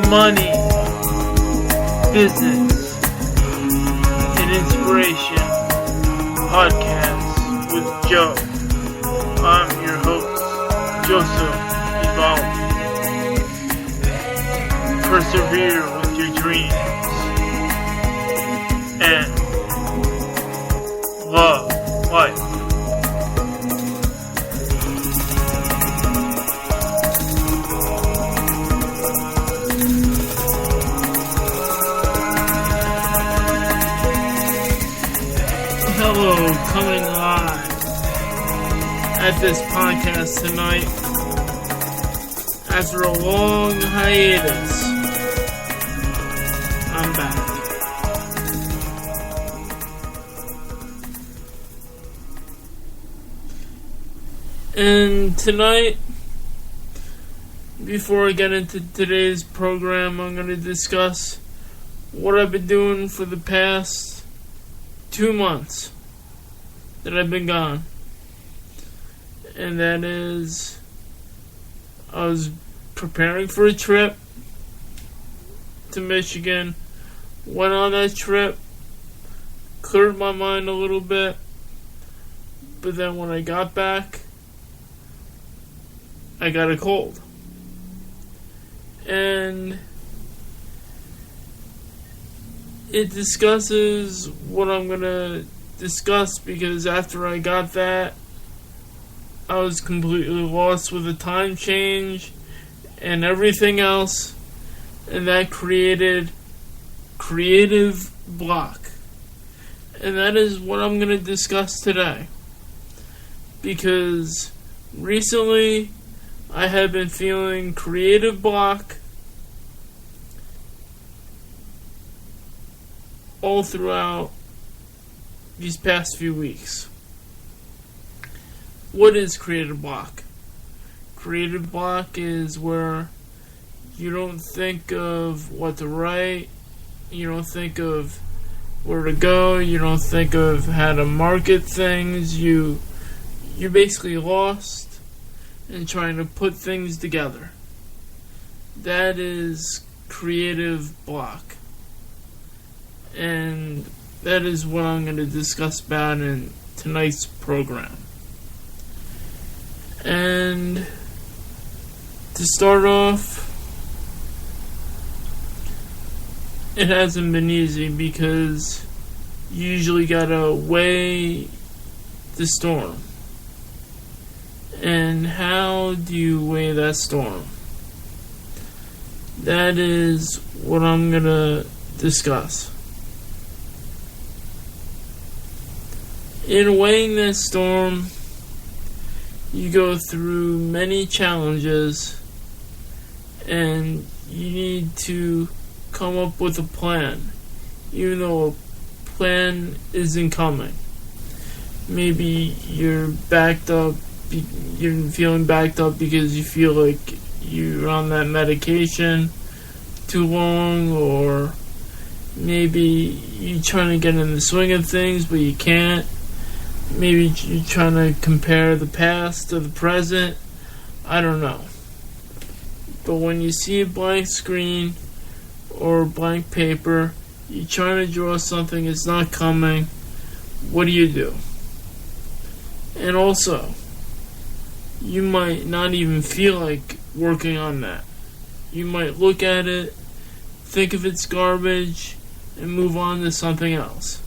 money, business, and inspiration podcast with Joe. I'm your host, Joseph Evolve. Persevere with your dreams and love life. Hello, coming live at this podcast tonight after a long hiatus. I'm back. And tonight, before I get into today's program, I'm going to discuss what I've been doing for the past 2 months that I've been gone. And that is, I was preparing for a trip to Michigan, went on that trip, cleared my mind a little bit, but then when I got back, I got a cold. And it discusses what I'm going to discuss, because after I got that, I was completely lost with the time change and everything else, and that created creative block. And that is what I'm going to discuss today, because recently I have been feeling creative block all throughout these past few weeks. What is creative block? Creative block is where you don't think of what to write, you don't think of where to go, you don't think of how to market things, you're basically lost in trying to put things together. That is creative block. And that is what I'm going to discuss about in tonight's program. And to start off, it hasn't been easy because you usually gotta weigh the storm. And how do you weigh that storm? That is what I'm gonna discuss. In weighing that storm, you go through many challenges, and you need to come up with a plan, even though a plan isn't coming. Maybe you're backed up, you're feeling backed up because you feel like you're on that medication too long, or maybe you're trying to get in the swing of things but you can't. Maybe you're trying to compare the past to the present. I don't know. But when you see a blank screen or blank paper, you're trying to draw something, it's not coming, what do? And also, you might not even feel like working on that. You might look at it, think of it's garbage, and move on to something else.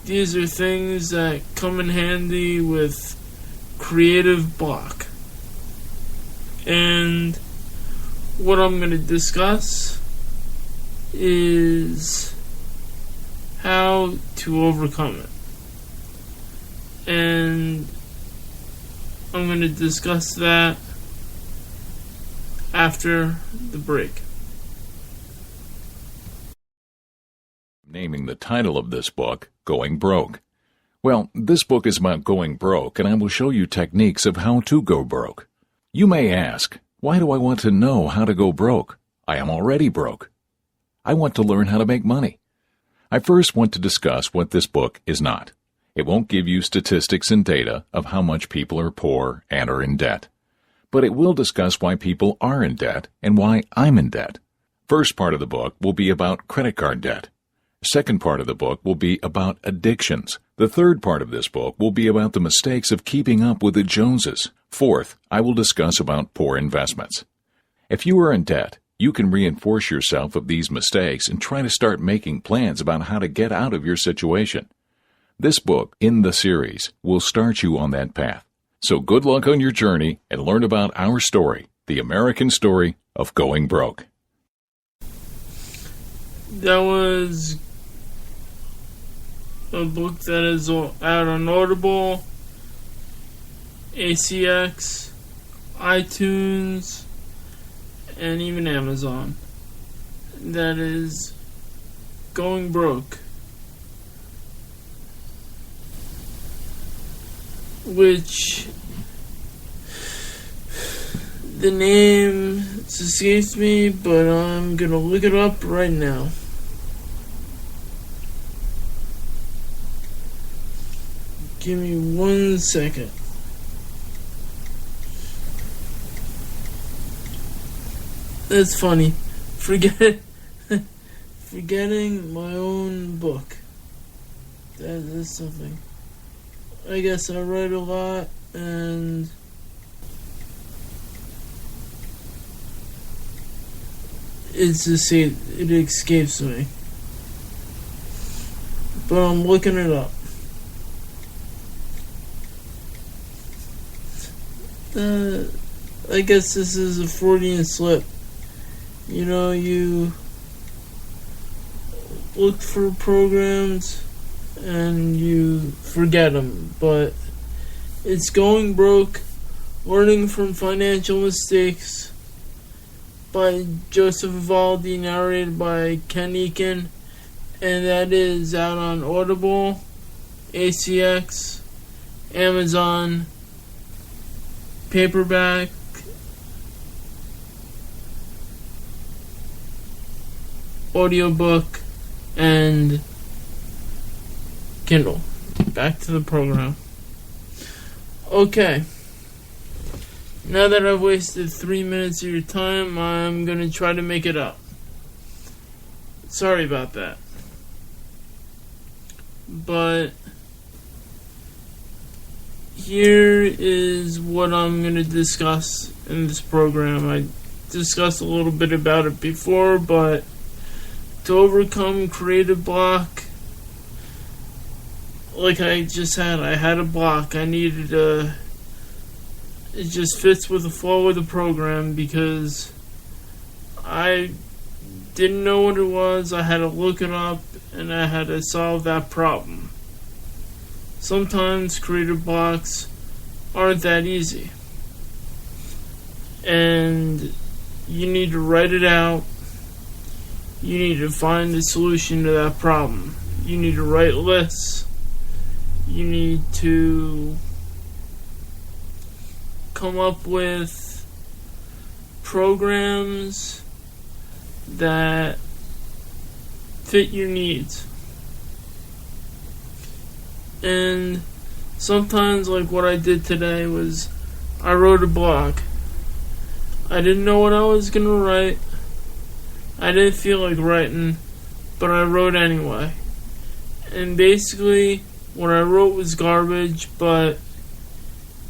These are things that come in handy with creative block. And what I'm going to discuss is how to overcome it. And I'm going to discuss that after the break. Naming the title of this book, Going Broke. Well, this book is about going broke, and I will show you techniques of how to go broke. You may ask, why do I want to know how to go broke? I am already broke. I want to learn how to make money. I first want to discuss what this book is not. It won't give you statistics and data of how much people are poor and are in debt. But it will discuss why people are in debt and why I'm in debt. First part of the book will be about credit card debt. Second part of the book will be about addictions. The third part of this book will be about the mistakes of keeping up with the Joneses. Fourth, I will discuss about poor investments. If you are in debt, you can reinforce yourself of these mistakes and try to start making plans about how to get out of your situation. This book in the series will start you on that path. So good luck on your journey and learn about our story, the American story of going broke. That was a book that is out on Audible, ACX, iTunes, and even Amazon. That is Going Broke, which the name escapes me, but I'm gonna look it up right now. Give me 1 second. That's funny. Forgetting my own book. That is something. I guess I write a lot, and it's just it escapes me. But I'm looking it up. I guess this is a Freudian slip. You know, you look for programs and you forget them, but it's Going Broke, Learning from Financial Mistakes by Joseph Vivaldi, narrated by Ken Eakin, and that is out on Audible, ACX, Amazon, paperback, audiobook, and Kindle. Back to the program. Okay. Now that I've wasted 3 minutes of your time, I'm going to try to make it up. Sorry about that. But here is what I'm going to discuss in this program. I discussed a little bit about it before, but to overcome creative block, like I just had, I had a block. I needed a... It just fits with the flow of the program because I didn't know what it was. I had to look it up and I had to solve that problem. Sometimes creative blocks aren't that easy. And you need to write it out. You need to find a solution to that problem. You need to write lists. You need to come up with programs that fit your needs. And sometimes, like what I did today, was I wrote a blog. I didn't know what I was going to write. I didn't feel like writing, but I wrote anyway. And basically, what I wrote was garbage, but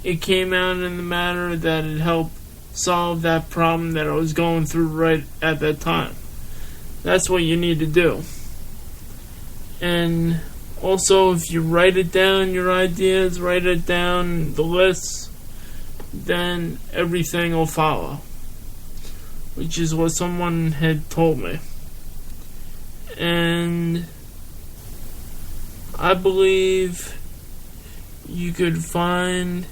it came out in the manner that it helped solve that problem that I was going through right at that time. That's what you need to do. And also, if you write it down, your ideas, write it down, the lists, then everything will follow. Which is what someone had told me. And I believe you could find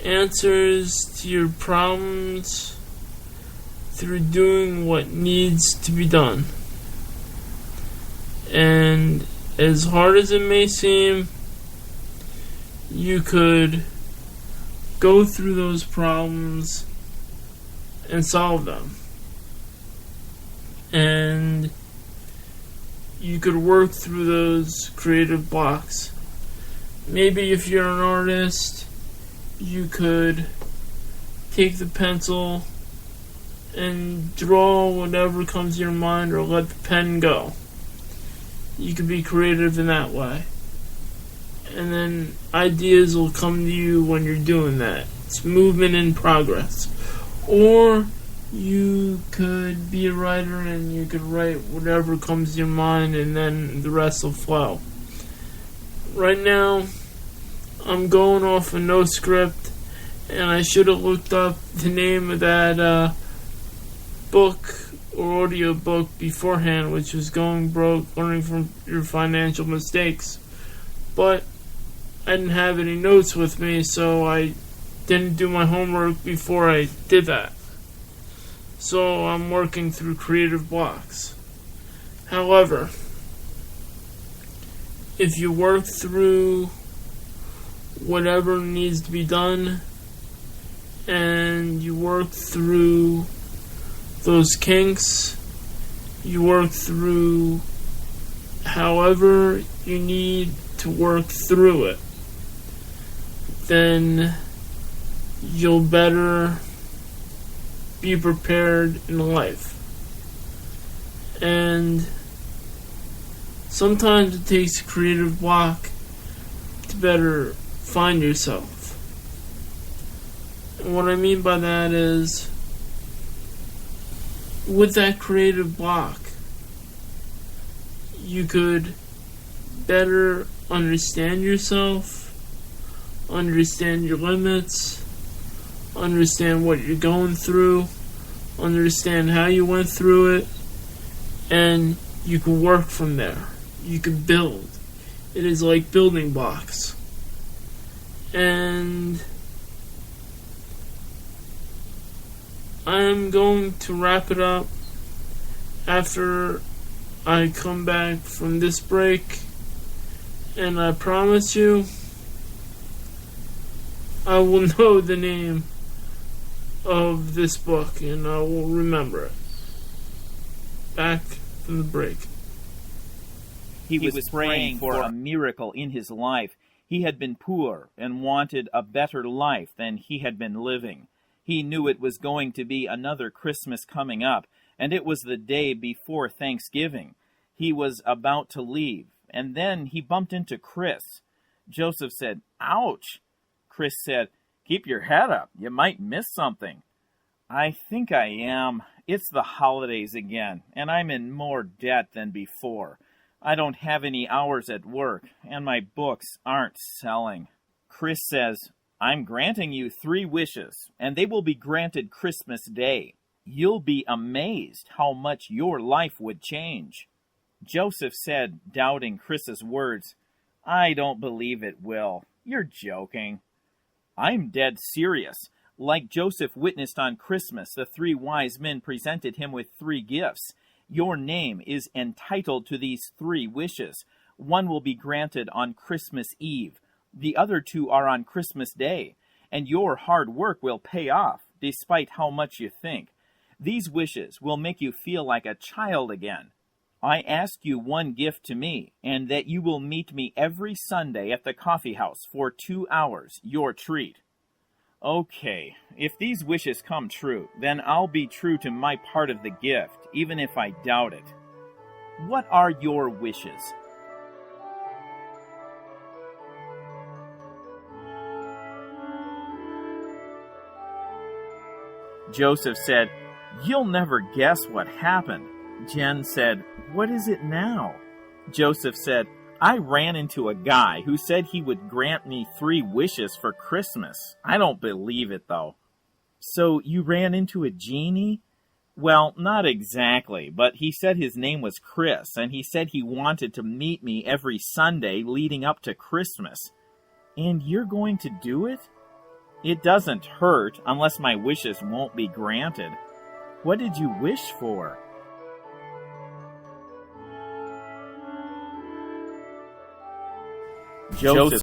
answers to your problems through doing what needs to be done. And as hard as it may seem, you could go through those problems and solve them. And you could work through those creative blocks. Maybe if you're an artist, you could take the pencil and draw whatever comes to your mind or let the pen go. You can be creative in that way. And then ideas will come to you when you're doing that. It's movement in progress. Or you could be a writer and you could write whatever comes to your mind and then the rest will flow. Right now, I'm going off of no script, and I should have looked up the name of that book or audio book beforehand, which was Going Broke, Learning from Your Financial Mistakes. But I didn't have any notes with me, so I didn't do my homework before I did that. So I'm working through creative blocks. However, if you work through whatever needs to be done and you work through those kinks, you work through however you need to work through it, then you'll better be prepared in life. And sometimes it takes a creative block to better find yourself. And what I mean by that is, with that creative block, you could better understand yourself, understand your limits, understand what you're going through, understand how you went through it, and you can work from there. You can build. It is like building blocks. And I'm going to wrap it up after I come back from this break, and I promise you I will know the name of this book and I will remember it. Back from the break. He was praying for a miracle in his life. He had been poor and wanted a better life than he had been living. He knew it was going to be another Christmas coming up, and it was the day before Thanksgiving. He was about to leave, and then he bumped into Chris. Joseph said, "Ouch." Chris said, "Keep your head up. You might miss something." "I think I am. It's the holidays again, and I'm in more debt than before. I don't have any hours at work, and my books aren't selling." Chris says, "I'm granting you 3 wishes, and they will be granted Christmas Day. You'll be amazed how much your life would change." Joseph said, doubting Chris's words, "I don't believe it will. You're joking." "I'm dead serious. Like Joseph witnessed on Christmas, the 3 wise men presented him with 3 gifts. Your name is entitled to these 3 wishes. One will be granted on Christmas Eve. The other 2 are on Christmas Day. And your hard work will pay off, despite how much you think. These wishes will make you feel like a child again. I ask you one gift to me, and that you will meet me every Sunday at the coffee house for 2 hours, your treat." Okay, if these wishes come true, then I'll be true to my part of the gift, even if I doubt it. What are your wishes? Joseph said, "You'll never guess what happened." Jen said, "What is it now?" Joseph said, "I ran into a guy who said he would grant me 3 wishes for Christmas. I don't believe it, though." "So you ran into a genie?" "Well, not exactly, but he said his name was Chris, and he said he wanted to meet me every Sunday leading up to Christmas." "And you're going to do it?" "It doesn't hurt unless my wishes won't be granted." "What did you wish for?" Joseph